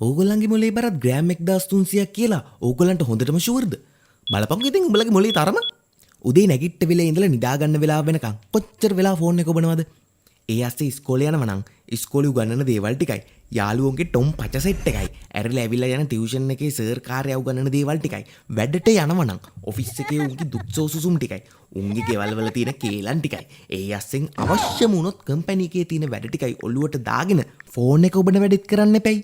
ඕගොල්ලන්ගේ මොලේ බරත් ග්‍රෑම් 1300ක් කියලා ඕගොල්ලන්ට හොඳටම ෂුවර්ද? බලපංකෝ ඉතින් උඹලගේ මොලේ තරම. උදේ නැගිට වෙලේ ඉඳලා නිදා ගන්න වෙලාව වෙනකන් කොච්චර වෙලා ෆෝන් එක ඔබනවද? ඒ ඇස්සේ ඉස්කෝලේ යනවා නම් ඉස්කෝලේ උගන්නන දේවල් ටිකයි යාළුවෝන්ගේ ටොම් පච සෙට් එකයි ඇරලා ඇවිල්ලා යන ටියුෂන් එකේ සර් කාර්යය උගන්නන දේවල් ටිකයි වැඩට යනවා නම් ඔෆිස් එකේ උන්ගේ දුක්සෝසුසුම් ටිකයි උන්ගේ ගෙවල් වල තියෙන කේලම් ටිකයි ඒ ඇස්සෙන් අවශ්‍යම වුණොත් කම්පැනි එකේ තියෙන වැඩ ටිකයි ඔළුවට දාගෙන ෆෝන් එක ඔබන වැඩෙත් කරන්න එපයි.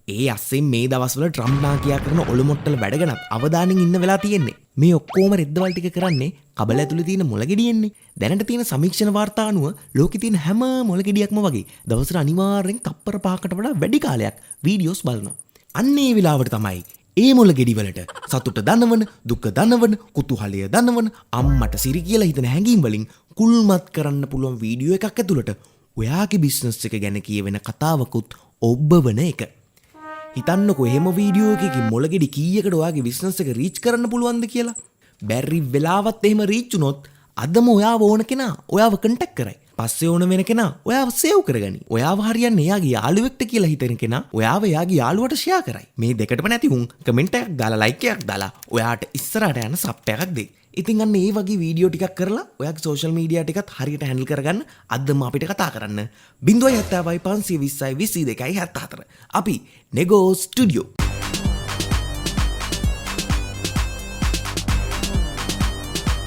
ඒ අස්සෙන් මේ දවස්වල ට්‍රම්ප් නාකියා කරන ඔලුමොට්ටල වැඩ අවදානෙන් ඉන්න වෙලා තියෙන්නේ. මේ ඔක්කොම රෙද්දවල් ටික කරන්නේ කබල ඇතුලේ තියෙන මොළගෙඩියෙන්නේ. දැනට තියෙන සමීක්ෂණ වාර්තා අනුව ලෝකේ තියෙන හැම මොළගෙඩියක්ම වගේ දවසට අනිවාර්යෙන් තප්පර 5කට වඩා වැඩි කාලයක් වීඩියෝස් බලනවා. අන්න ඒ වෙලාවට තමයි ඒ මොළගෙඩි වලට සතුට දනවන, දුක දනවන, කුතුහලය දනවන, අම්මට සිරි කියලා හිතන හැඟීම් වලින් කුල්මත් කරන්න පුළුවන් වීඩියෝ එකක් ඇතුළට ඔයාගේ බිස්නස් එක ගැන කියවෙන කතාවකුත් ඔබවන එක. හිතන්නකෝ එහෙම වීඩියෝ එකකින් මොළගෙඩි කීයකට ඔයාගේ බිස්නස් එක රීච් කරන්න පුළුවන්ද කියලා. බැරි වෙලාවත් එහෙම රීච් වුණොත් අදම ඔයාව ඕන කෙනා ඔයාව කන්ටැක්ට් කරයි. පස්සේ ඕන වෙන කෙනා ඔයාව සේව් කරගනි. ඔයාව හරියන්නේ එයාගේ යාළුවෙක්ට කියලා හිතන කෙනා ඔයාව එයාගේ යාළුවට ෂෙයා කරයි. මේ දෙකටම නැති උන් කමෙන්ට් එකක් දාලා ලයික් එකක් දාලා ඔයාට ඉස්සරහට යන සබ් එකක් දෙයි. ඉතින් අන්න ඒ වගේ වීඩියෝ ටිකක් කරලා ඔයාගේ සෝෂල් මීඩියා ටිකත් හරියට හැන්ඩල් කරගන්න අදම අපිට කතා කරන්න 070 520 22 74. අපි නෙගෝ ස්ටුඩියෝ